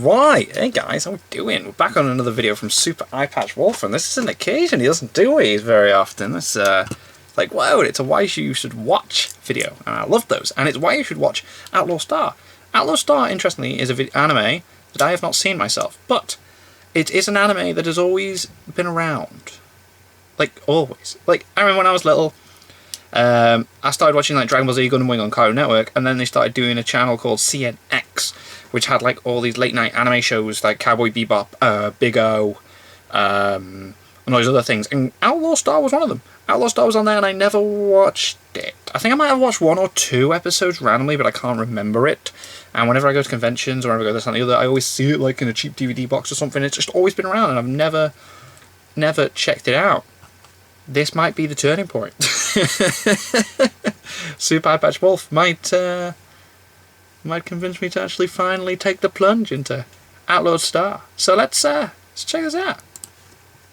Right, hey guys, how we doing? We're back on another video from Super Eyepatch Wolf, and this is an occasion he doesn't do these very often. It's like, wow, it's a why you should watch video, and I love those. And it's why you should watch Outlaw Star. Outlaw Star, interestingly, is an anime that I have not seen myself, but it is an anime that has always been around. Like, always. Like, I remember when I was little, I started watching like Dragon Ball Z Gundam Wing on Cartoon Network, and then they started doing a channel called CNX, which had like all these late night anime shows like Cowboy Bebop, Big O, and all these other things. And Outlaw Star was one of them. Outlaw Star was on there, and I never watched it. I think I might have watched 1 or 2 episodes randomly, but I can't remember it. And whenever I go to conventions or whenever I go this and the other, I always see it like in a cheap DVD box or something. It's just always been around, and I've never checked it out. This might be the turning point. Super Eyepatch Wolf might convince me to actually finally take the plunge into Outlaw Star. So let's check this out.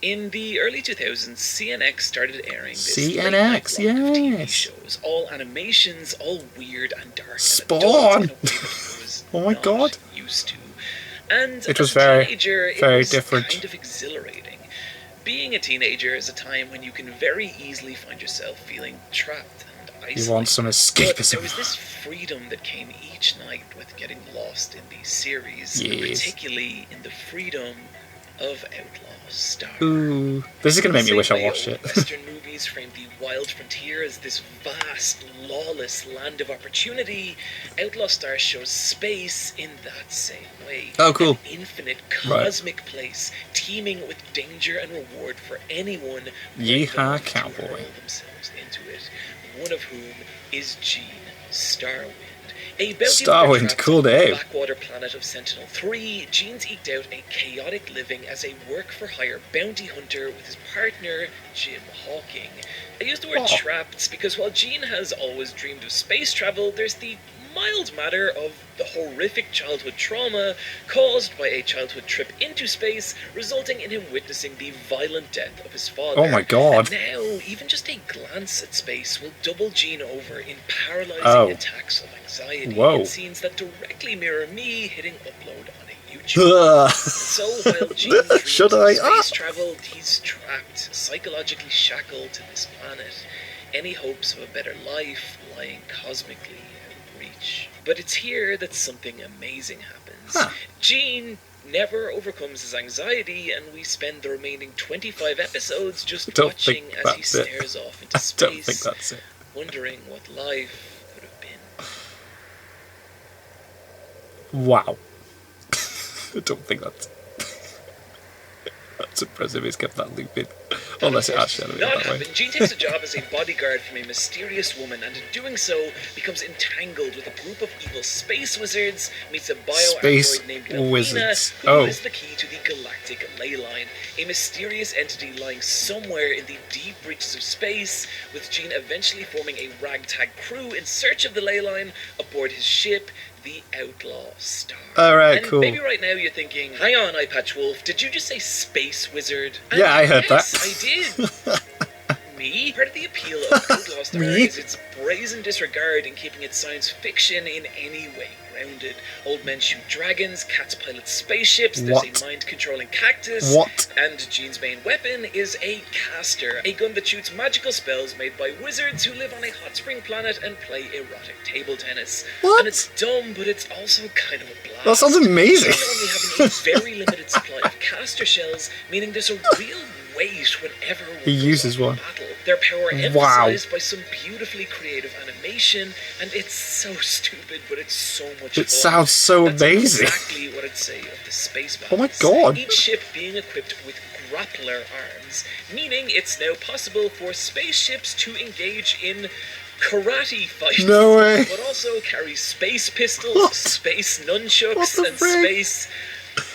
In the early 2000s, CNX started airing this CNX, late night block of TV yes. shows, all animations, all weird and dark. Spawn! And adult in a way that I was Oh my not god. used to. And It was as a very, teenager, very it was different. kind of exhilarating. Being a teenager is a time when you can very easily find yourself feeling trapped and isolated. You want some But escapism. there was this freedom that came each night with getting lost in these series, Yes. particularly in the freedom of Outlaw Star. Ooh. This is going to make me wish I watched it. Western movies frame the wild frontier as this vast, lawless land of opportunity. Outlaw Star shows space in that same way. Oh, cool. An infinite, cosmic place, teeming with danger and reward for anyone brave Yeehaw, enough to cowboy. hurl themselves into it. One of whom is Jean Starwind. A bounty Starwind, hunter trapped cool on the name. backwater planet of Sentinel-3, Jean's eked out a chaotic living as a work-for-hire bounty hunter with his partner, Jim Hawking. I use the word trapped because while Jean has always dreamed of space travel, there's the mild matter of the horrific childhood trauma caused by a childhood trip into space, resulting in him witnessing the violent death of his father. Oh my god. And now, even just a glance at space will double Jean over in paralyzing attacks of anxiety in scenes that directly mirror me hitting upload on a YouTube. So while Jean dreams of space travel, he's trapped, psychologically shackled to this planet. Any hopes of a better life lying cosmically out of reach. But it's here that something amazing happens. Jean never overcomes his anxiety, and we spend the remaining 25 episodes just watching as he stares off into space, don't think that's it. wondering what life could have been. Wow. I don't think that's... That's impressive he's kept that loop in. Unless it actually Not happen. Jean takes a job as a bodyguard from a mysterious woman, and in doing so, becomes entangled with a group of evil space wizards, meets a bio-android named Delphina, who is the key to the galactic ley line, a mysterious entity lying somewhere in the deep reaches of space, with Jean eventually forming a ragtag crew in search of the ley line aboard his ship, the Outlaw Star. Alright, cool. Maybe right now you're thinking, hang on, Eyepatch Wolf, did you just say space wizard? And yeah, I heard yes, that. I did. Me? Part of the appeal of Outlaw Star is its brazen disregard in keeping its science fiction in any way grounded. Old men shoot dragons, cats pilot spaceships, there's a mind-controlling cactus, and Jean's main weapon is a caster, a gun that shoots magical spells made by wizards who live on a hot spring planet and play erotic table tennis. And it's dumb, but it's also kind of a blast. That sounds amazing. Jean only having a very limited supply of caster shells, meaning there's a real weight whenever he uses one. Battle. Their power emphasized by some beautifully creative animation, and it's so stupid, but it's so much fun. It sounds so amazing. Exactly what I'd say of the space battles. Oh my god. Each ship being equipped with grappler arms, meaning it's now possible for spaceships to engage in karate fights. No way. But also carry space pistols, space nunchucks, and space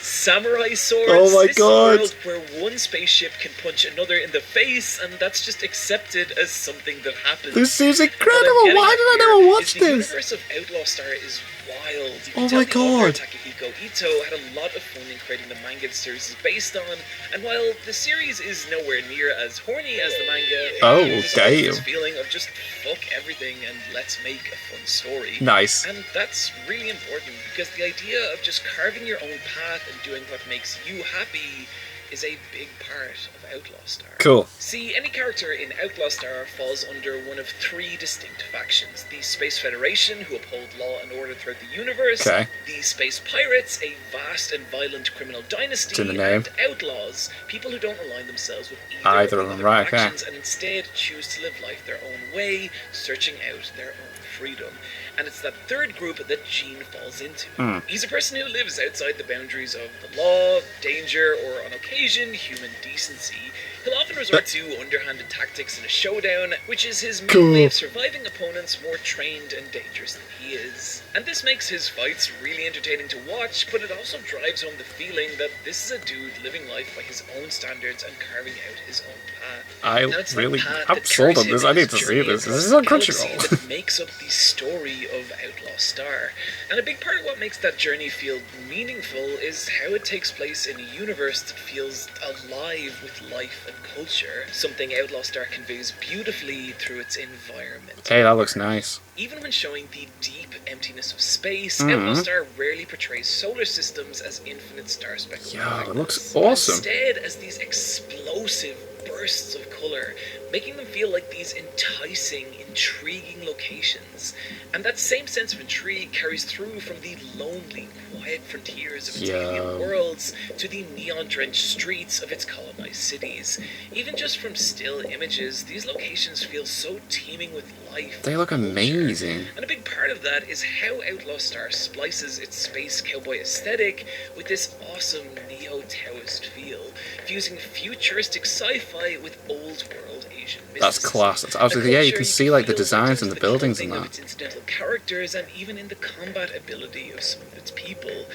samurai swords. Oh my god. This is a world where one spaceship can punch another in the face, and that's just accepted as something that happens. This seems incredible. Why did I never watch The this? universe of Outlaw Star is wild. You Oh can my tell the author, god! Takehiko Ito had a lot of fun in creating the manga the series is based on, and while the series is nowhere near as horny as the manga, there's always this feeling of just fuck everything and let's make a fun story. Nice. And that's really important, because the idea of just carving your own path and doing what makes you happy is a big part of Outlaw Star. Cool. See, any character in Outlaw Star falls under one of 3 distinct factions. The Space Federation, who uphold law and order throughout the universe. Okay. The Space Pirates, a vast and violent criminal dynasty. It's in the name. And Outlaws, people who don't align themselves with either of them, right, factions and instead choose to live life their own way, searching out their own freedom. And it's that third group that Gene falls into. He's a person who lives outside the boundaries of the law, danger, or on occasion, human decency. He'll often resort to underhanded tactics in a showdown, which is his main way of surviving opponents more trained and dangerous than he is. And this makes his fights really entertaining to watch, but it also drives home the feeling that this is a dude living life by his own standards and carving out his own path. I'm sold on this. I need to see this. This is on Crunchyroll. That makes up the story of Outlaw Star. And a big part of what makes that journey feel meaningful is how it takes place in a universe that feels alive with life and culture, something Outlaw Star conveys beautifully through its environment. Hey, that looks nice. Even when showing the deep emptiness of space, Outlaw Star rarely portrays solar systems as infinite star-speckled Yo, it looks awesome. Instead, as these explosive bursts of colour, making them feel like these enticing, intriguing locations. And that same sense of intrigue carries through from the lonely, quiet frontiers of its alien worlds to the neon-drenched streets of its colonized cities. Even just from still images, these locations feel so teeming with life. They look amazing. And a big part of that is how Outlaw Star splices its space cowboy aesthetic with this awesome neo-Taoist feel, fusing futuristic sci-fi with old-world Asian mysticism. That's class. It's absolutely, yeah, you can see like the designs and the buildings and that. Its incidental characters and even in the combat ability of some of its people.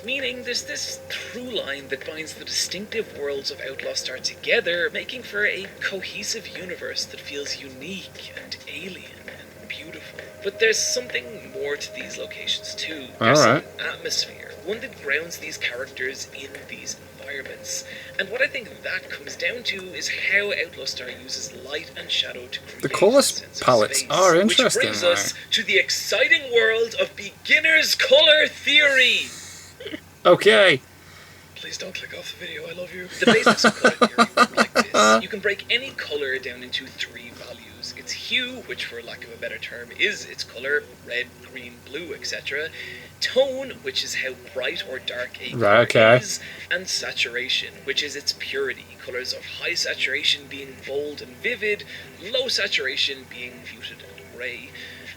Meaning there's this through line that binds the distinctive worlds of Outlaw Star together, making for a cohesive universe that feels unique and alien and beautiful. But there's something more to these locations too. There's an atmosphere, one that grounds these characters in these environments. And what I think that comes down to is how Outlaw Star uses light and shadow to create the colour palettes are interesting. Which brings us to the exciting world of beginner's colour theory. Okay. Please don't click off the video, I love you. The basics of colour theory work like this. You can break any colour down into 3 values. Its hue, which for lack of a better term is its colour, red, green, blue, etc. Tone, which is how bright or dark a colour is. And saturation, which is its purity. Colours of high saturation being bold and vivid, low saturation being muted and grey.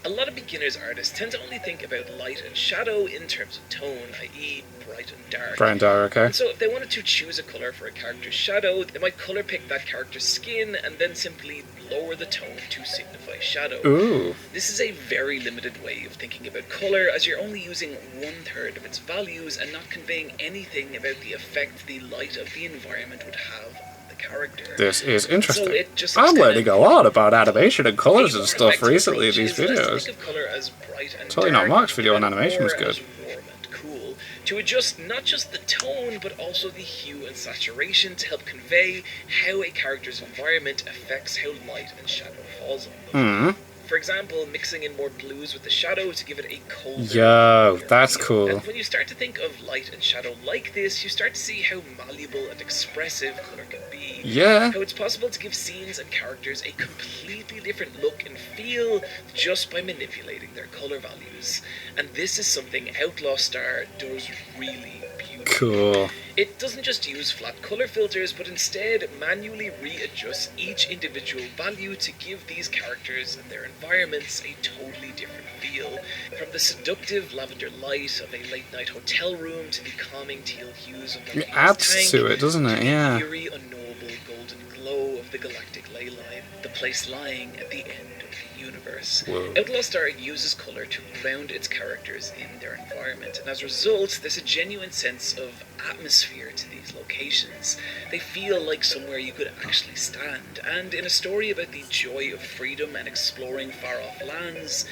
A lot of beginners artists tend to only think about light and shadow in terms of tone, i.e. bright and dark. Bright and dark, okay. And so if they wanted to choose a colour for a character's shadow, they might colour pick that character's skin and then simply lower the tone to signify shadow. Ooh. This is a very limited way of thinking about colour, as you're only using 1/3 of its values and not conveying anything about the effect the light of the environment would have on the character. This is interesting. So it just I'm learning a lot about animation and colours and stuff recently in these videos. Think of colour as bright and Totally not dark, Mark's video on animation was good. warm and cool, to adjust not just the tone but also the hue and saturation to help convey how a character's environment affects how light and shadow falls on them. For example, mixing in more blues with the shadow to give it a colder. Yo, that's cool. And when you start to think of light and shadow like this, you start to see how malleable and expressive colour can be. Yeah. How it's possible to give scenes and characters a completely different look and feel just by manipulating their colour values. And this is something Outlaw Star does really beautifully. Cool. It doesn't just use flat colour filters, but instead manually readjusts each individual value to give these characters and their environments a totally different feel. From the seductive lavender light of a late-night hotel room to the calming teal hues of the It adds to it, doesn't it? Yeah. the eerie, unknowable golden glow of the galactic ley line, the place lying at the end of the universe. Whoa. Outlaw Star uses colour to ground its characters in their environment, and as a result, there's a genuine sense of atmosphere to these locations. They feel like somewhere you could actually stand, and in a story about the joy of freedom and exploring far-off lands,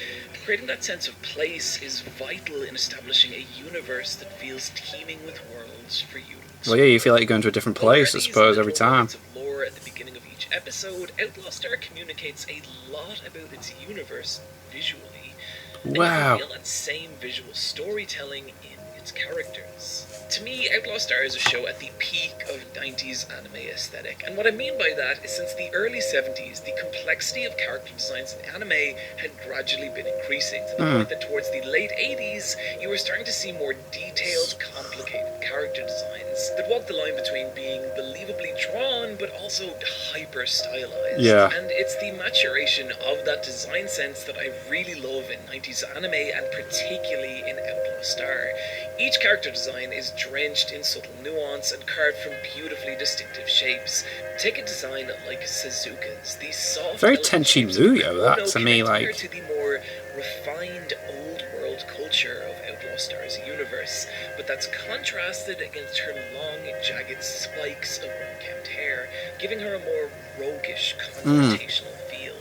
creating that sense of place is vital in establishing a universe that feels teeming with worlds for you to explore. Well, yeah, you feel like you're going to a different place, I suppose, every time. Of lore at the beginning of each episode, Outlaw Star communicates a lot about its universe visually. Wow. And you feel that same visual storytelling in its characters. To me, Outlaw Star is a show at the peak of 90s anime aesthetic, and what I mean by that is since the early 70s, the complexity of character designs in anime had gradually been increasing, to the point that towards the late 80s, you were starting to see more detailed, complicated character designs that walk the line between being believably drawn, but also hyper-stylized. Yeah. And it's the maturation of that design sense that I really love in 90s anime, and particularly in Outlaw Star. Each character design is drenched in subtle nuance and carved from beautifully distinctive shapes. Take a design like Suzuka's, these soft, very Tenchi Muyo, that to me, compared like, to the more refined old world culture of Outlaw Star's universe, but that's contrasted against her long, jagged spikes of unkempt hair, giving her a more roguish, confrontational feel.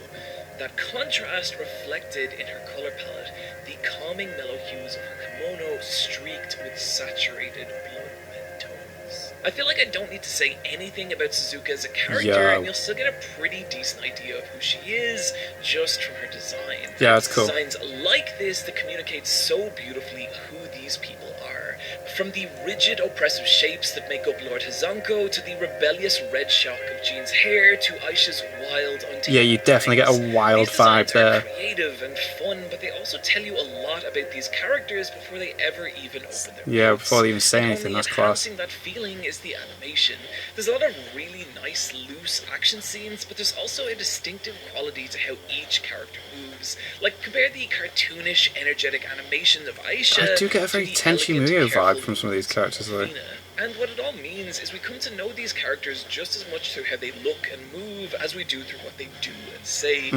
That contrast reflected in her color palette, the calming mellow hues of her kimono streaked with saturated blood red tones. I feel like I don't need to say anything about Suzuka as a character, and you'll still get a pretty decent idea of who she is just from her design. Yeah, that's cool. Designs like this that communicate so beautifully who these people are. From the rigid, oppressive shapes that make up Lord Hazanko, to the rebellious red shock of Jean's hair, to Aisha's wild, untamed yeah, you definitely get a wild vibe there. Creative and fun, but they also tell you a lot about these characters before they ever even open their Yeah, mouths. before they even say And anything, only that's class. enhancing that feeling is the animation. There's a lot of really nice, loose action scenes, but there's also a distinctive quality to how each character moves. Like, compare the cartoonish, energetic animation of Aisha. I do get a very to the Tenchi elegant, Muyo careful vibe from some of these characters, though. Lina. And what it all means is we come to know these characters just as much through how they look and move as we do through what they do and say.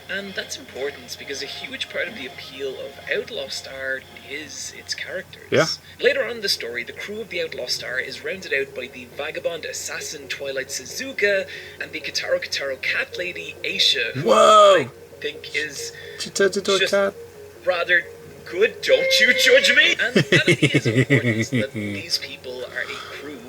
And that's important because a huge part of the appeal of Outlaw Star is its characters. Yeah. Later on in the story, the crew of the Outlaw Star is rounded out by the vagabond assassin Twilight Suzuka and the Kitaro cat lady Aisha, who Whoa! I think is She turned into a just cat. rather good, don't you judge me? And that idea is important, that these people are a crew,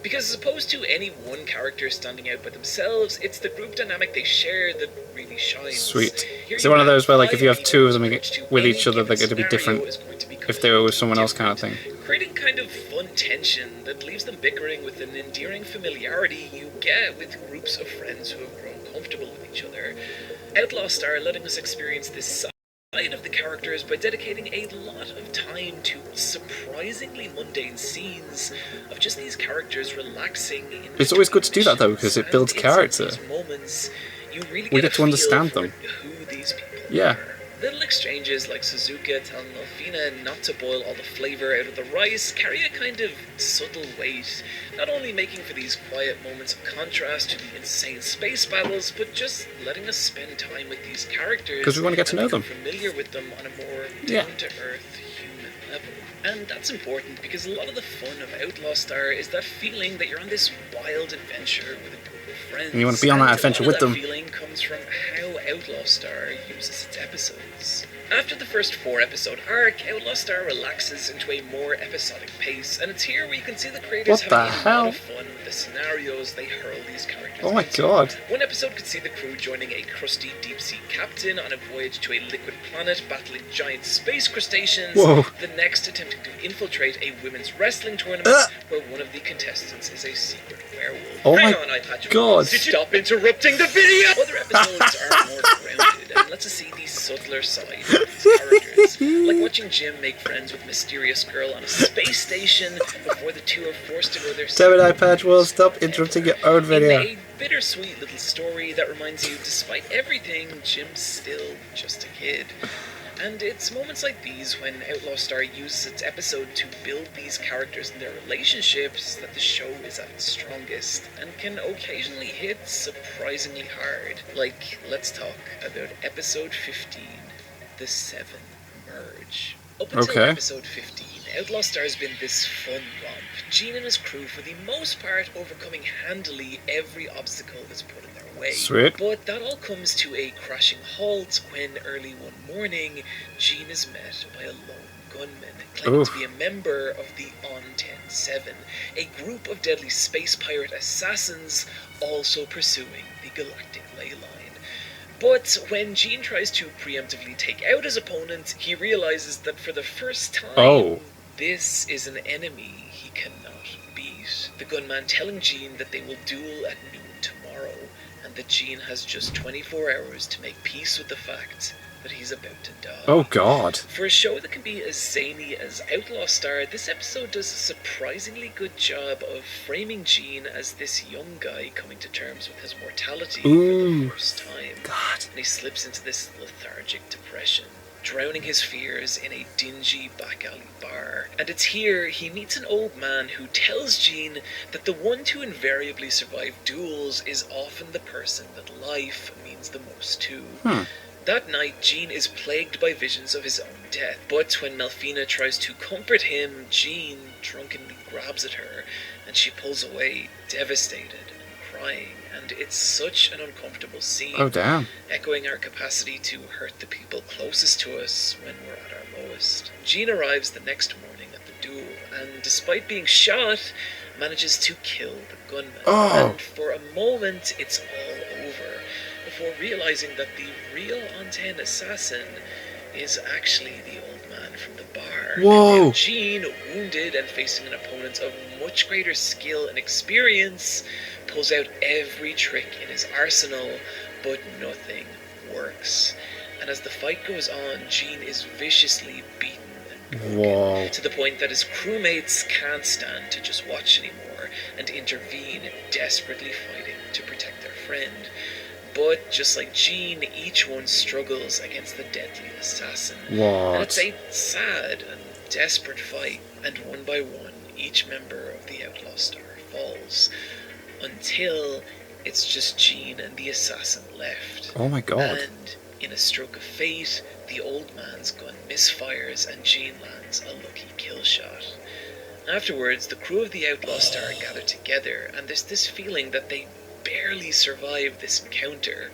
because as opposed to any one character standing out by themselves, it's the group dynamic they share that really shines. Sweet. Here Is you it one of have those where, like, if you have 5 two of them which to with any each other, they're given going to be scenario different is going to be if they were with someone else, kind of different, thing? creating kind of fun tension that leaves them bickering with an endearing familiarity you get with groups of friends who have grown comfortable with each other. Outlaw Star letting us experience this side of the characters by dedicating a lot of time to surprisingly mundane scenes of just these characters relaxing in It's always good to do that, though, because it builds and character. in these moments, you really We get get to understand them. who these people Yeah. are. Little exchanges like Suzuka telling Alfina not to boil all the flavour out of the rice carry a kind of subtle weight, not only making for these quiet moments of contrast to the insane space battles, but just letting us spend time with these characters Because we want to get to know them. familiar with them on a more Yeah. down-to-earth human level. And that's important because a lot of the fun of Outlaw Star is that feeling that you're on this wild adventure with a group of friends. And you want to be on that adventure with them. That feeling comes from how Outlaw Star uses its episodes. After the first 4-episode arc, Outlaw Star relaxes into a more episodic pace, and it's here where you can see the creators What the having a hell? lot of fun with the scenarios they hurl these characters Oh my into. god. One episode could see the crew joining a crusty deep-sea captain on a voyage to a liquid planet battling giant space crustaceans. Whoa. The next attempting to infiltrate a women's wrestling tournament where one of the contestants is a secret werewolf. Oh Hang my on, Eyepatch god. Wolf. Stop interrupting the video! Other episodes are more grounded and lets us see the subtler side of these characters. Like watching Jim make friends with a mysterious girl on a space station before the two are forced to go their Damn it, separate Eyepatch Wolf, stop interrupting your own video. a bittersweet little story that reminds you, despite everything, Jim's still just a kid. And it's moments like these when Outlaw Star uses its episode to build these characters and their relationships that the show is at its strongest, and can occasionally hit surprisingly hard. Like, let's talk about episode 15, The Seven Merge. Up until episode 15, Outlaw Star has been this fun romp, Gene and his crew for the most part overcoming handily every obstacle that's put in their way. Sweet. But that all comes to a crashing halt when early one morning, Gene is met by a lone gunman claiming to be a member of the On-10-7, a group of deadly space pirate assassins also pursuing the galactic ley line. But when Gene tries to preemptively take out his opponent, he realizes that for the first time, this is an enemy he cannot beat. The gunman telling Gene that they will duel at noon tomorrow, and that Gene has just 24 hours to make peace with the fact that he's about to die. Oh god. For a show that can be as zany as Outlaw Star, this episode does a surprisingly good job of framing Gene as this young guy coming to terms with his mortality for the first time. God. And he slips into this lethargic depression, drowning his fears in a dingy back alley bar. And it's here he meets an old man who tells Gene that the one to invariably survive duels is often the person that life means the most to. That night, Gene is plagued by visions of his own death, but when Melfina tries to comfort him, Gene drunkenly grabs at her, and she pulls away, devastated and crying, and it's such an uncomfortable scene. Oh, damn. Echoing our capacity to hurt the people closest to us when we're at our lowest. Gene arrives the next morning at the duel, and despite being shot, manages to kill the gunman. And for a moment, it's all over, before realizing that the real On-10 assassin is actually the old man from the bar. Whoa! And Gene, wounded and facing an opponent of much greater skill and experience, pulls out every trick in his arsenal, but nothing works. And as the fight goes on, Gene is viciously beaten and broken, to the point that his crewmates can't stand to just watch anymore and intervene, desperately fighting to protect their friend. But just like Gene, each one struggles against the deadly assassin. And it's a sad and desperate fight, and one by one, each member of the Outlaw Star falls, until it's just Gene and the assassin left. Oh my god. And in a stroke of fate, the old man's gun misfires and Gene lands a lucky kill shot. Afterwards, the crew of the Outlaw Star gather together, and there's this feeling that they barely survived this encounter,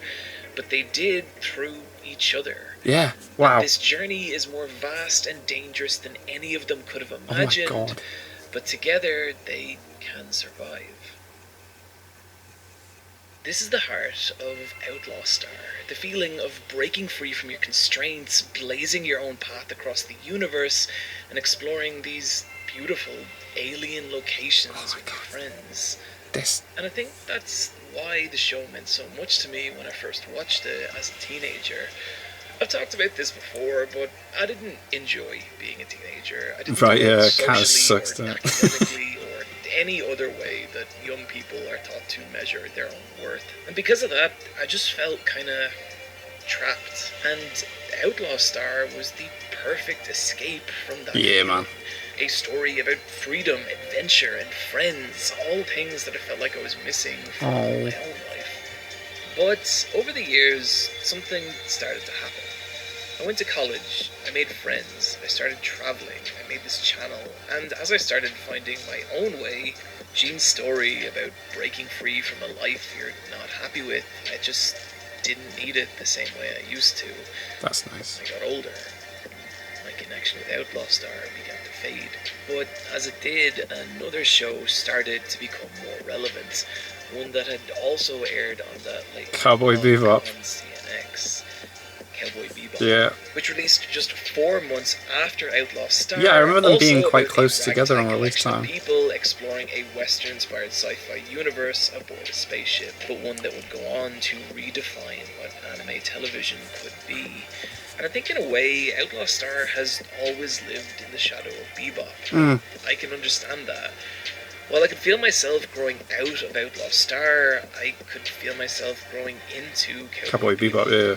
but they did through each other. Yeah, wow. And this journey is more vast and dangerous than any of them could have imagined, oh my god. But together they can survive. This is the heart of Outlaw Star, the feeling of breaking free from your constraints, blazing your own path across the universe, and exploring these beautiful alien locations with your friends. And I think that's why the show meant so much to me when I first watched it as a teenager. I've talked about this before, but I didn't enjoy being a teenager. I didn't do it socially or academically or any other way that young people are taught to measure their own worth. And because of that, I just felt kind of trapped. And Outlaw Star was the perfect escape from that. Yeah, man. A story about freedom, adventure, and friends, all things that I felt like I was missing from my own life. But over the years, something started to happen. I went to college, I made friends, I started traveling, I made this channel, and as I started finding my own way, Gene's story about breaking free from a life you're not happy with, I just didn't need it the same way I used to. That's nice. I got older. My connection with Outlaw Star began to fade. But as it did, another show started to become more relevant. One that had also aired on that late Cowboy Bebop on CNX. Cowboy Bebop. Yeah. Which released just 4 months after Outlaw Star. Yeah, I remember them being also quite about close a together on ragtag release collection of time. People exploring a Western-inspired sci-fi universe aboard a spaceship, but one that would go on to redefine what anime television could be. And I think in a way, Outlaw Star has always lived in the shadow of Bebop. I can understand that. While I could feel myself growing out of Outlaw Star, I could feel myself growing into Cowboy Bebop, yeah.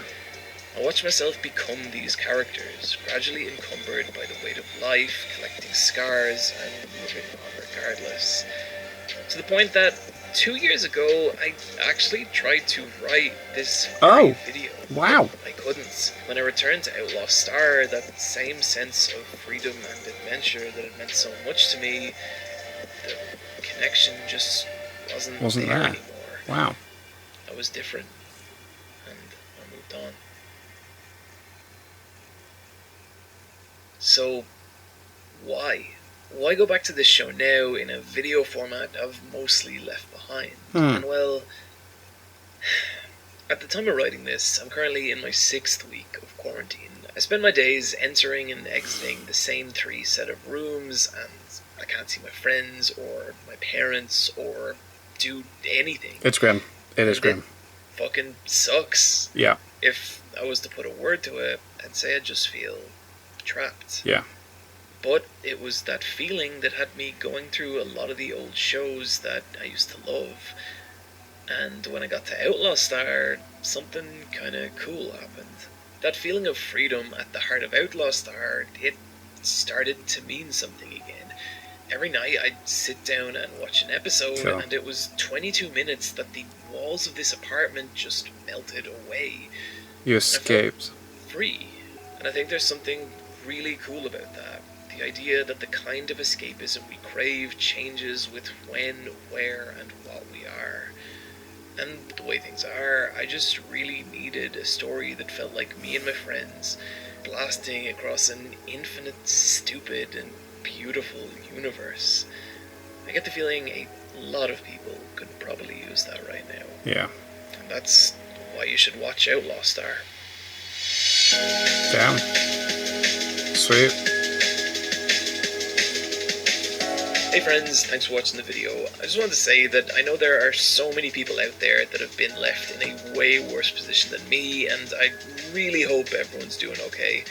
I watched myself become these characters, gradually encumbered by the weight of life, collecting scars, and moving on regardless. To the point that 2 years ago, I actually tried to write this video. Wow. I couldn't. When I returned to Outlaw Star, that same sense of freedom and adventure that had meant so much to me, the connection just wasn't there anymore. Wow. I was different, and I moved on. So, why? Why go back to this show now in a video format I've mostly left behind? And well, at the time of writing this, I'm currently in my 6th week of quarantine. I spend my days entering and exiting the same 3 set of rooms, and I can't see my friends or my parents or do anything. It's grim. It is grim. It fucking sucks. Yeah. If I was to put a word to it, I'd say I just feel trapped. Yeah. But it was that feeling that had me going through a lot of the old shows that I used to love. And when I got to Outlaw Star, something kind of cool happened. That feeling of freedom at the heart of Outlaw Star, it started to mean something again. Every night I'd sit down and watch an episode, and it was 22 minutes that the walls of this apartment just melted away. You escaped. Free. And I think there's something really cool about that. The idea that the kind of escapism we crave changes with when, where, and what we are. And the way things are, I just really needed a story that felt like me and my friends, blasting across an infinite, stupid, and beautiful universe. I get the feeling a lot of people could probably use that right now. Yeah. And that's why you should watch Outlaw Star. Damn. Sweet. Hey friends, thanks for watching the video. I just wanted to say that I know there are so many people out there that have been left in a way worse position than me, and I really hope everyone's doing okay.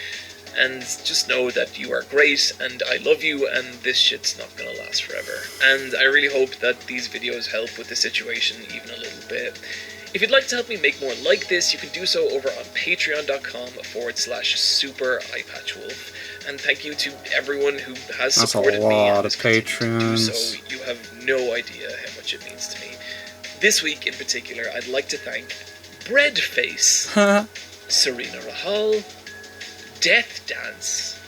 And just know that you are great, and I love you, and this shit's not gonna last forever. And I really hope that these videos help with the situation even a little bit. If you'd like to help me make more like this, you can do so over on patreon.com/Super Eyepatch Wolf. And thank you to everyone who has supported me. That's a lot of patrons. So you have no idea how much it means to me. This week in particular, I'd like to thank Breadface, Serena Rahal, Death Dance,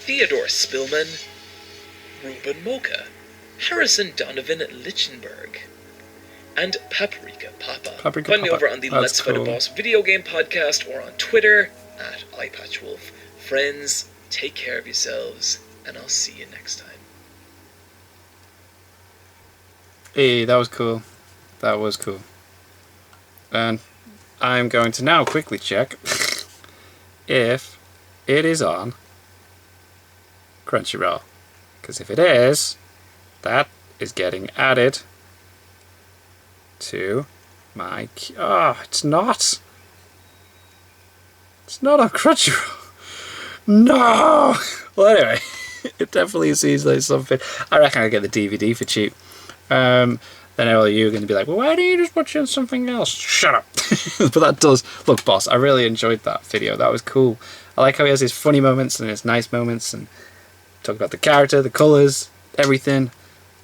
Theodore Spillman, Ruben Mocha, Harrison Donovan Lichtenberg, and Paprika Papa. Find me over on the Let's Fight a Boss video game podcast or on Twitter @EyepatchWolf. Friends, take care of yourselves, and I'll see you next time. Hey, that was cool. That was cool. And I'm going to now quickly check if it is on Crunchyroll. Because if it is, that is getting added to my... it's not. It's not on Crunchyroll. No! Well, anyway, it definitely seems like something. I reckon I'll get the DVD for cheap. Then all of you are going to be like, well, why don't you just watch something else? Shut up! But that does... Look, boss, I really enjoyed that video. That was cool. I like how he has his funny moments and his nice moments, and talk about the character, the colours, everything.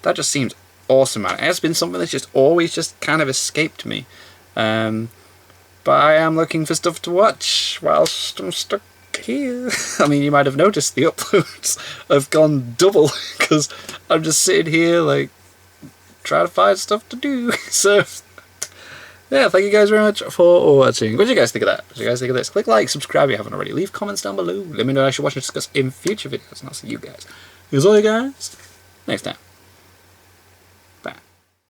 That just seems awesome, man. It has been something that's just always just kind of escaped me. But I am looking for stuff to watch whilst I'm stuck here. I mean, you might have noticed the uploads have gone double because I'm just sitting here like trying to find stuff to do. So yeah, thank you guys very much for watching. What did you guys think of that? What did you guys think of this? Click like, subscribe if you haven't already. Leave comments down below. Let me know what I should watch and discuss in future videos, and I'll see you guys. Here's all you guys next time.